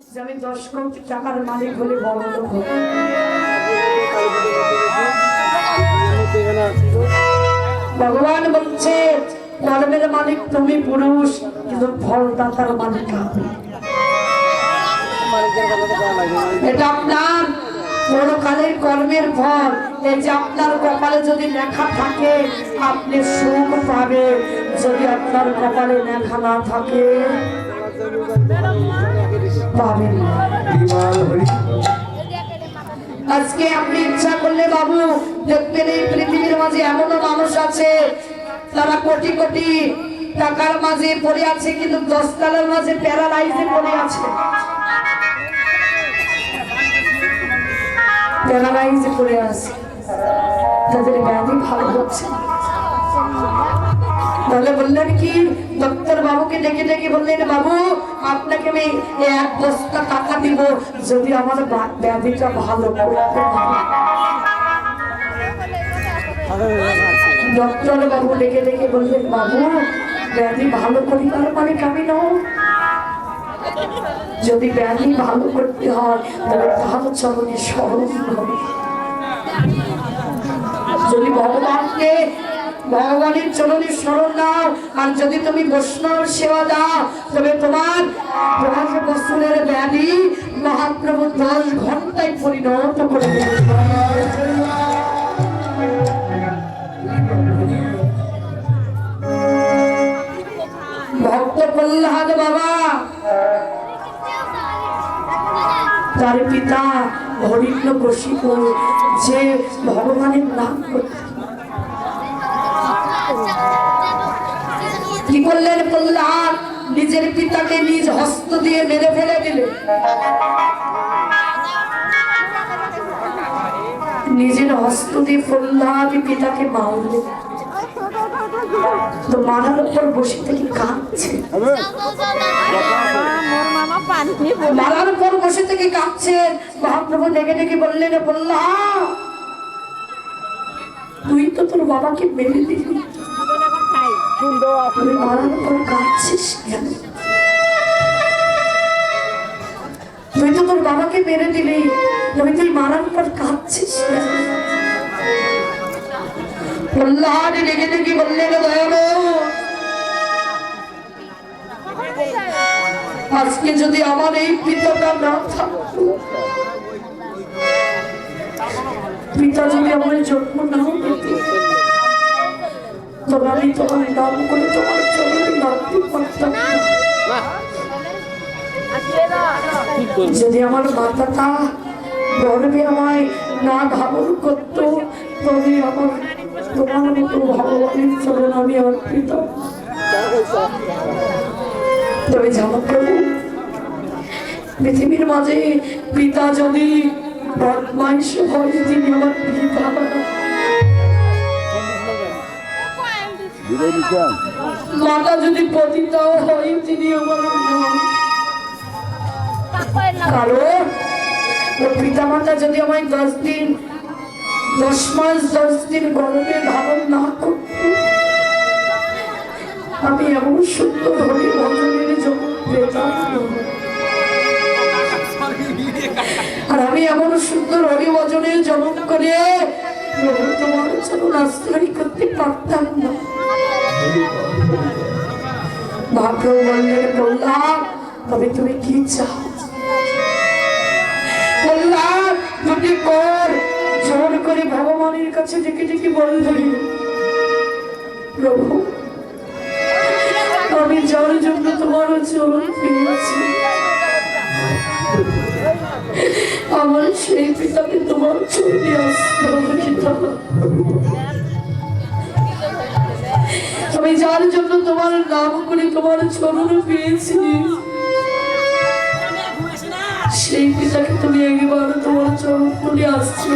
যে আমি 10 কোটি টাকার মালিক হলে বড় লোক হব। ভগবান বলছে কর্মের মালিক তুমি পুরুষ, কিন্তু ফলদাতার মালিক আমি। এটা আপনার পরকালের কর্মের ফল। এই যে আপনার কপালে যদি লেখা থাকে আপনি সুখ পাবেন, যদি আপনার কপালে লেখা না থাকে পাবেন না। আজকে আপনি ইচ্ছা করলে বাবু দেখবেন এই পৃথিবীর মাঝে এমনও মানুষ আছে তারা কোটি কোটি টাকার মাঝে পড়ে আছে, কিন্তু 10 তলার মাঝে প্যারালাইজে পড়ে আছে। প্যারালাইজে পড়ে আছে, তাদের ব্যাধি ভালো হচ্ছে। তাহলে বললেন কি, ডক্টর বাবুকে ডেকে ডেকে বললেন, বাবু আপনাকে আমি 1 বস্তা টাকা দিব যদি আমার ব্যাধিটা ভালো করতে পারে। ডক্টর বাবু ডেকে ডেকে বললেন, বাবু ব্যাধি ভালো করিবার মানে আমি নয়, যদি ব্যাধি ভালো করতে হয় তাহলে তার চরণে স্মরণ হবে। যদি ভগবানের চরণে স্মরণ নাও, আর যদি তুমি বৈষ্ণব সেবা দাও, তবে তোমার 10 বছরের ব্যাধি মহাপ্রভু 10 ঘন্টায় পরিণত করে দেবে। ভক্ত প্রহ্লাদ বাবা, তার পিতা হিরণ্যকশিপু যে ভগবানের নাম করতেন, কি করলেন প্রহ্লাদ? নিজের পিতাকে নিজ হস্ত দিয়ে মেরে ফেলে দিলেন। নিজের হস্ত দিয়ে প্রহ্লাদ পিতাকে মারলেন। তো মারার উপর বসে থেকে কাঁদছে, মারার উপর বসে থেকে কাঁদছেন। মহাপ্রভু ডেকে ডেকে বললেন, প্রহ্লাদ তুই তো তোর বাবাকে মেরে দিলি, মারার উপর কাঁদছিস কেন? তুই তো তোর বাবাকে মেরে দিলি, তুই মারার উপর কাঁদছিস কেন? প্রহ্লাদ ডেকে ডেকে বললেন, আজকে যদি আমার এই পিতাটা না থাকতো, পিতা যদি আমার জন্ম না দিত, তবে আমি তোমার নাম করে তোমার চরণে নামতে পারতাম না। যদি আমার মাতাটা গর্বে আমায় না ধারণ করতো, তবে আমার তোমার মতো ভগবানের চরণ আমি অর্পিত। তবে জানো প্রভু, পৃথিবীর মাঝে পিতা যদি বদমাইশ হয়, তিনি আমার পিতা। মাতা যদি পতিতাও হয়, তিনি আমার মা। কারণ পিতা মাতা যদি আমায় 10 দিন 10 মাস 10 দিন গর্ভে ধারণ না করত, আমি এমন সুন্দর হরি ভজনের জগৎ পেতাম না। আর আমি এমন সুন্দর হরি ভজনের জন্ম করে তোমার চরণ আশ্রয় করতে পারতাম না। মহাপ্রভু বললেন, প্রহ্লাদ তবে তুমি কি চাও? প্রহ্লাদ দুটি কর জোর করে ভগবানের কাছে ডেকে ডেকে বললেন, প্রভু আমি যার জন্য তোমার চরণ পেয়েছি, আমার সেই পিতাকে তোমার চরণে আসতে হবে। আমি যার জন্য তোমার নাম করে তোমার চরণ পেয়েছি, সেই পিতাকে তুমি একবার তোমার চরণ তুলে আসছো।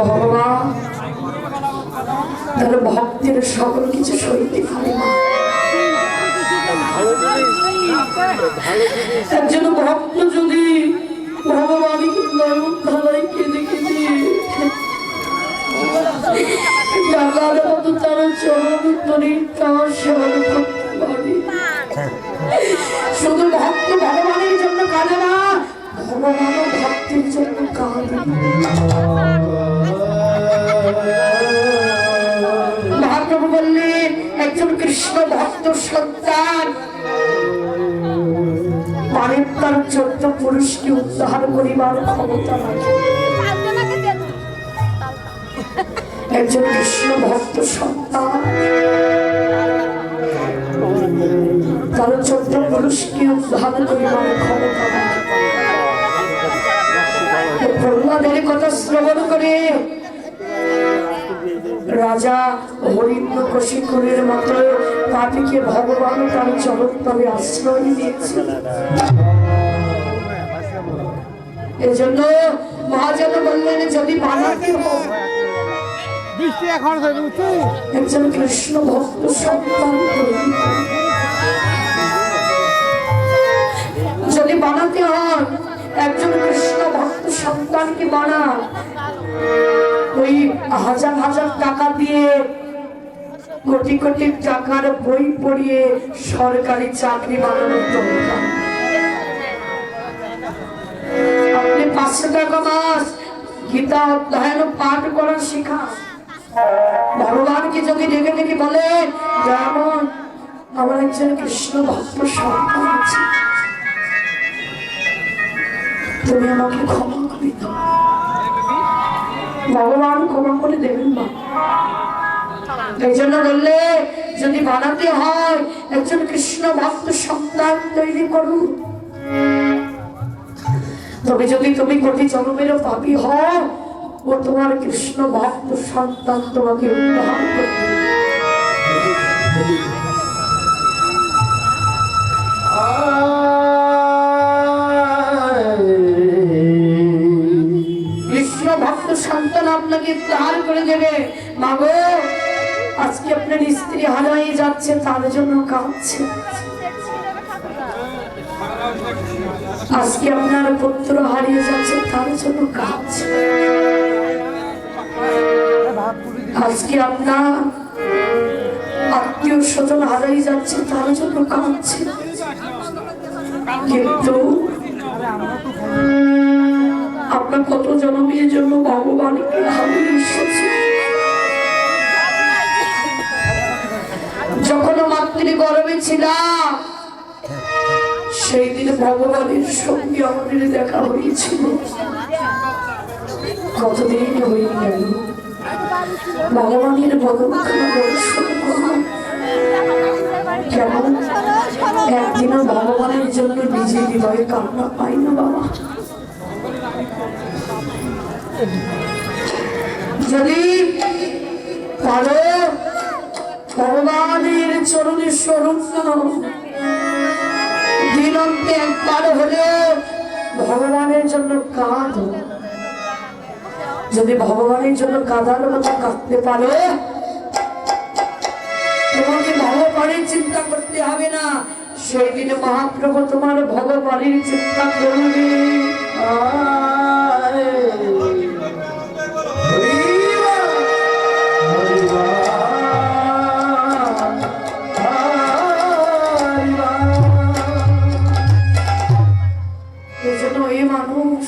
ভগবান তাহলে ভক্তের সকল কিছু সইতে পারে না। একজন ভক্ত যদি ভগবানকে নয়ন ধারায় কেঁদে কেঁদে ডাকার মতো তার চরণ তরি তার সেবন করতে পারে, শুধু ভক্ত ভগবানের জন্য কাঁদে না, ভগবান ভক্তের জন্য কাঁদে। মহাপ্রভু বললেন একজন কৃষ্ণ ভক্ত সন্তান পারেন তার 14 পুরুষকে উদ্ধার করিবার ক্ষমতা রাখে। একজন কৃষ্ণ ভক্ত সন্তান তার 14 পুরুষকে উদ্ধার করিবার ক্ষমতা রাখে। প্রহ্লাদের কথা শ্রবণ করে রাজা হরিণ্যকশিপুরের মতো পাপিকে ভগবান তার চরণতলে আশ্রয় দিয়েছে। এজন্য মহাজন বললেন যদি বানাতে হয় একজন কৃষ্ণ ভক্ত সন্তান যদি বানাতে হয় একজন কৃষ্ণ ভক্ত সন্তানকে বানা। ওই হাজার হাজার টাকা দিয়ে কোটি কোটি টাকার বই পড়িয়ে সরকারি চাকরি বানানোর দরকার। আপনি 500 টাকা মাস গীতা অধ্যয়ন পাঠ করা শেখা। ভগবানকে যদি ডেকে ডেকে বলে যেমন আমার একজন কৃষ্ণ ভক্ত সন্তান আছে, তুমি আমাকে ক্ষমা করে দাও, ভগবান ক্ষমা করে দেবেন না। এই জন্য বললে যদি বানাতে হয় একজন কৃষ্ণ ভক্ত সন্তান তৈরি করুন। তবে যদি তুমি কোটি জন্মেরও পাপী হও ও তোমার কৃষ্ণ ভক্ত সন্তান তোমাকে উদ্ধার করবে। কৃষ্ণ ভক্ত সন্তান আপনাকে উদ্ধার করে দেবে। মাগো আজকে আপনার স্ত্রী হারিয়ে যাচ্ছে তার জন্য কাঁদছে, আজকে আপনার পুত্র হারিয়ে যাচ্ছে তার জন্য কাঁদছে, আজকে আপনার আত্মীয় স্বজন হারিয়ে যাচ্ছে তার জন্য কাঁদছে। কিন্তু আপনার কত জন্মের জন্য ভগবানকে হারিয়ে এসেছে। যখন মাতৃ গর্ভে ছিলাম সেই দিন ভগবানের সঙ্গে আমাদের দেখা হয়েছিল। কতদিন হয়ে গেল ভগবানের ভগবানখানা দর্শন করা। কেমন একদিনও ভগবানের জন্য নিজের হৃদয়ে কান্না পাই না বাবা। যদি পারো ভগবানের চরণে স্বরূপ দিনন্তে একবার হলে ভগবানের জন্য কাঁদ। যদি ভগবানের জন্য কাঁদার মতো কাঁদতে পারো তোমাকে ভগবানের চিন্তা করতে হবে না। সেই দিনে মহাপ্রভু তোমার ভগবানের চিন্তা করবে। এজন্য এই মানুষ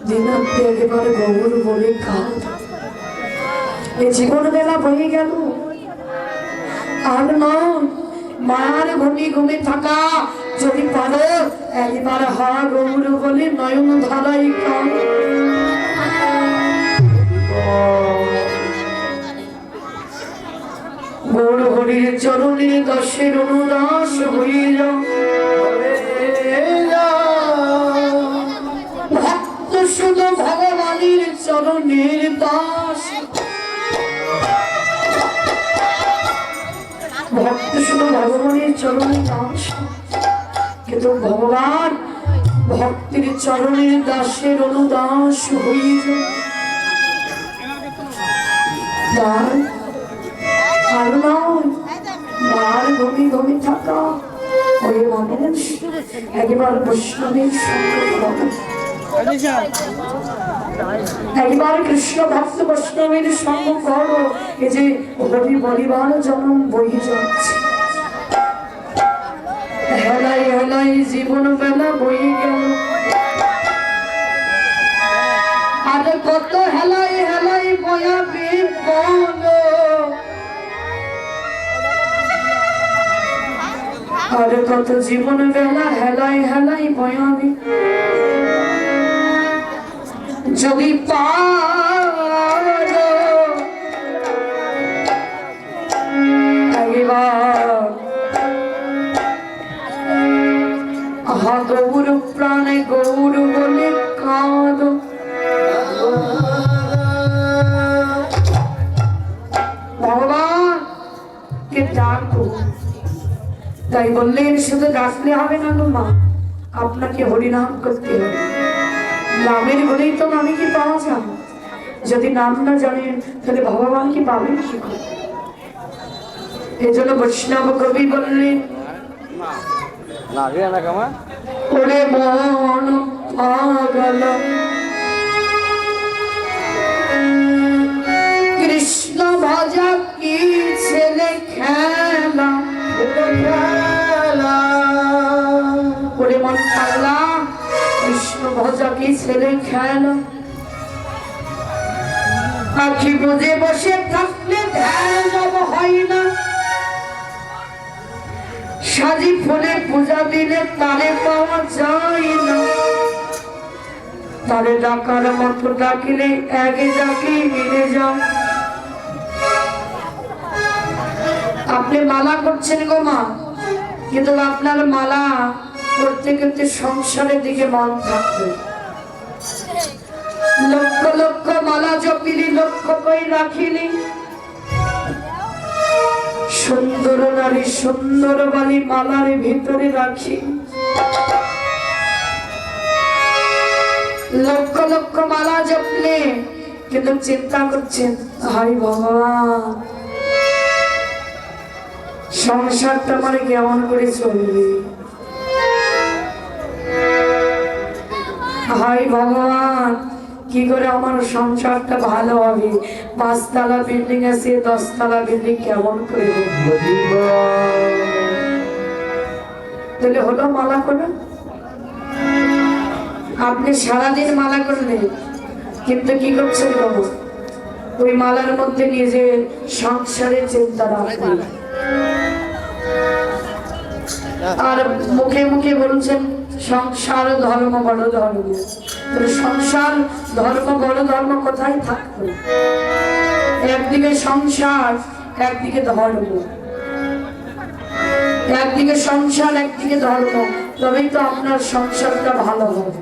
দিনান্তে একেবারে গৌর বলে কাঁদ। এই জীবন বেলা বয়ে গেল আর নয় মায়ার ঘুমি ঘুমি থাকা। যদি পারো একবার হা গৌর বলে নয়ন ধারাই কাঁদ। গৌর হরির চরণে দশের অনুদাস হইল ভক্ত শুধু ভগবানের চরণের দাস। ভক্ত শুধু ভগবানের চরণের দাস, কিন্তু ভগবান ভক্তির চরণের দাসের অনুদাস হইল। আর নয় মার ঘুমি ঘুমি থাকা। ওই মানুষ একবার বৈষ্ণবের সঙ্গে একবার কৃষ্ণ ভক্ত বৈষ্ণবের সঙ্গ করো। এই যে হরি বলিবার জন্ম বই যাচ্ছে হেলাই হেলাই জীবন বেলা বই গেল, আর কত হেলাই হেলাই বয়াবে বলো, আর কত জীবন বেলা হেলাই হেলাই বয়াবে। যদি পারো আহা গৌর প্রাণে গৌর বলে কাঁদো, ভগবান কে ডাকো। তাই বললেন শুধু ডাকলে হবে না গো মা, আপনাকে হরিনাম করতে হবে। নামের বলেই তো নামে কি পাওয়া যায়, যদি নাম না জানেন তাহলে ভগবান কি পাবেন কি করে? এই জন্য বৈষ্ণব কবি বললেন ওরে মন পাগল কৃষ্ণ ভজা কি ছেলে খেলা, ওরে মন পাগলা কৃষ্ণ ভজা কি ছেলে খেলা, আখি বুঝে বসে থাকলে ধ্যান হয় না, সাজি ফুলে পূজা দিলে তারে পাওয়া যায় না, তারে ডাকার মতো ডাকিলে একে ডাকি মিলে যায়। আপনি মালা করছেন গো মা, কিন্তু আপনার মালা করতে করতে সংসারের দিকে মন থাকবে। লক্ষ লক্ষ মালা জপিলি লক্ষ কই রাখিলি, সুন্দর নারী সুন্দর বালি মালার ভিতরে রাখি। লক্ষ লক্ষ মালা জপলে কিন্তু চিন্তা করছেন হাই ভগবান সংসারটা মানে কেমন করে চলবে, হাই ভগবান কি করে আমার সংসারটা ভালো হবে, 5 তলা বিল্ডিং আছে 10 তলা বিল্ডিং কেমন করে তাহলে হলো মালা করবেন। আপনি সারাদিন মালা করলেন কিন্তু কি করছেন বাবু, ওই মালার মধ্যে নিজে সংসারের চিন্তা রাখবেন, আর মুখে মুখে বলছেন সংসার ধর্ম বড় ধর্ম। সংসার ধর্ম বড় ধর্ম কোথায় থাকবে? একদিকে সংসার একদিকে ধর্ম, একদিকে সংসার একদিকে ধর্ম, তবেই তো আপনার সংসারটা ভালো হবে।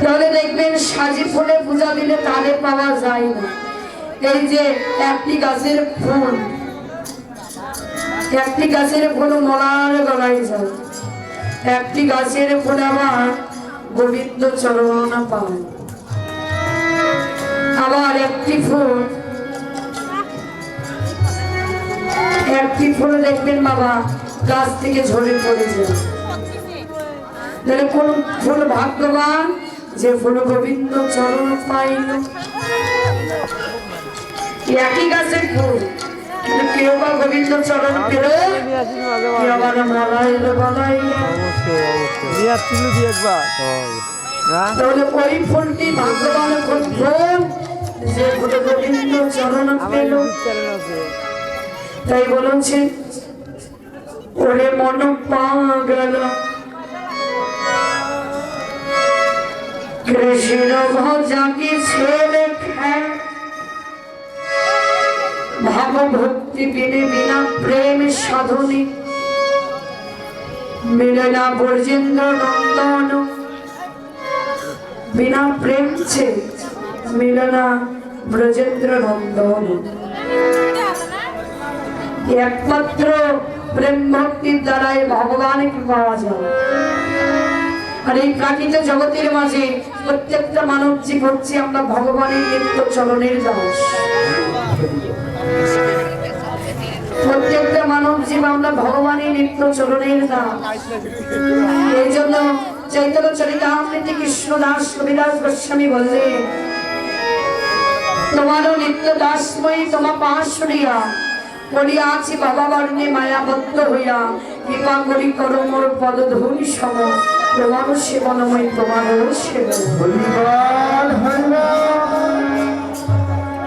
তাহলে দেখবেন সাজি ফুলে পূজা দিলে তারে পাওয়া যায় না। এই যে একটি গাছের ফুল, একটি গাছের ফুল মলার গলায় যায়, একটি গাছের ফুল আবার গোবিন্দ চরণ পায়, আবার একটি ফুল দেখবেন বাবা গাছ থেকে ঝরে পড়ে যায়। তাহলে কোন ফুল ভাগ্যবান যে ফুল গোবিন্দ চরণ পাইল? একই গাছের ফুল কিন্তু কেউ বা গোবিন্দ চরণ পেল, কেউ আবার মলাইল গলাইয়া। তাহলে ওই ফুলটি ভাগ্যবান ফুল যে ফুল গোবিন্দ চরণ পেল। তাই বলছে ওরে মন পাগল কৃষ্ণ ভজা কি ছেলে ভাব ভক্তি বিনে বিনা প্রেম সাধনী মিলে না ব্রজেন্দ্র নন্দন, বিনা প্রেম ছে মিলে না ব্রজেন্দ্র নন্দন। একমাত্র প্রেম ভক্তির দ্বারাই ভগবানকে পাওয়া যায়। আর এই প্রাকৃত জগতের মাঝে প্রত্যেকটা মানব জীব হচ্ছে আমরা ভগবানের নিত্য চরণের দাস। প্রত্যেকটা মানব জীব আমরা ভগবানের নিত্য চরণের দাস। এই জন্য চৈতন্য চরিতামৃতে কৃষ্ণদাস কবিদাস গোস্বামী বললেন তোমারও নিত্য দাসময়ী তোমা পাশুরিয়া পড়িয়া আছি বাবা বর্ণে মায়াবদ্ধ হইয়া, কৃপা করি করো মোর পদধূলি সম, তোমার সেবনময় তোমার সেবন।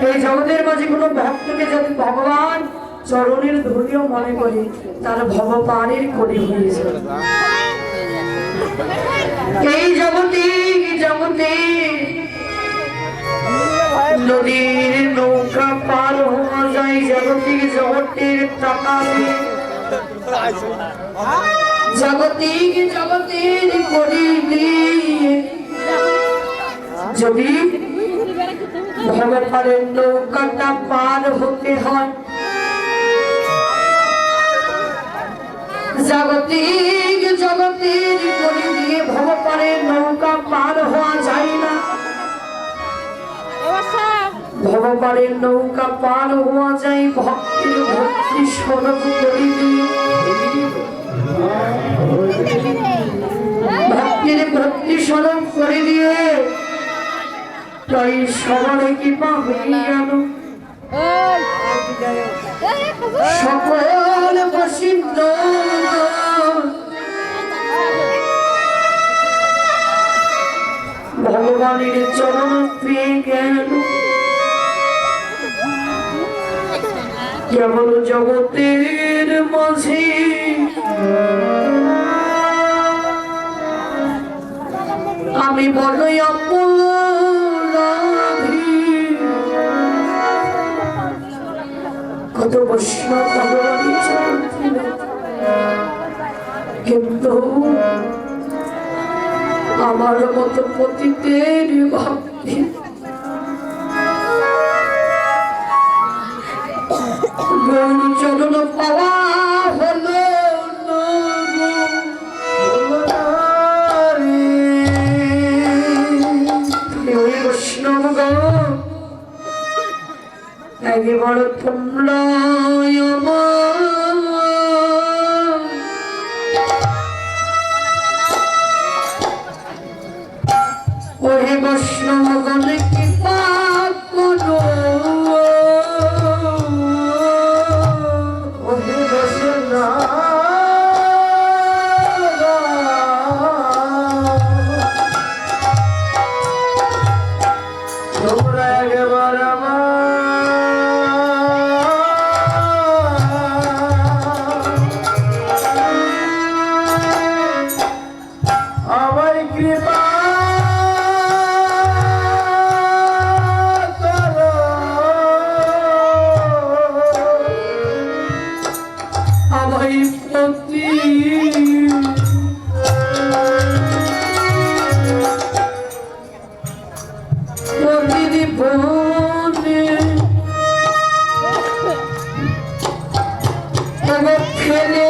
এই জগতের মাঝে কোনো ভক্তকে যদি ভগবান চরণের ধুলিও মনে করে, তার ভব পারের করি হয়ে যাবে। এই জগতে নদীর নৌকা পার হওয়া যায়, জগতের টাকা দিয়ে জগতের করি দিয়ে যদি ভগবানের নৌকাটা পার হতে হয়, জগতের করি দিয়ে ভগবানের নৌকা পার হওয়া যায় না। ভগবানের নৌকা পার হওয়া যায় ভক্তির ভক্তি স্বরূপ করি দিয়ে, ভক্তির ভক্তি স্বরূপ করে দিয়ে তাই সবারে কৃপা হয়ে গেল। সকল প্রসিদ্ধ ভগবানের চরণ পেয়ে গেল। কেবল জগতের মাঝে আমি বড়ই অপরাধী, কত বৈষ্ণব ভগবানের চরণ ছিল, কিন্তু আমার মতো পতিতের ভক্তি গৌর চরণ পাওয়া হলো বৈষ্ণব একেবারে তোমরা ওহে বৈষ্ণব গণে কৃপা করো, ওহে বৈষ্ণব তোমরা একবার আমার কৃপা ফেলে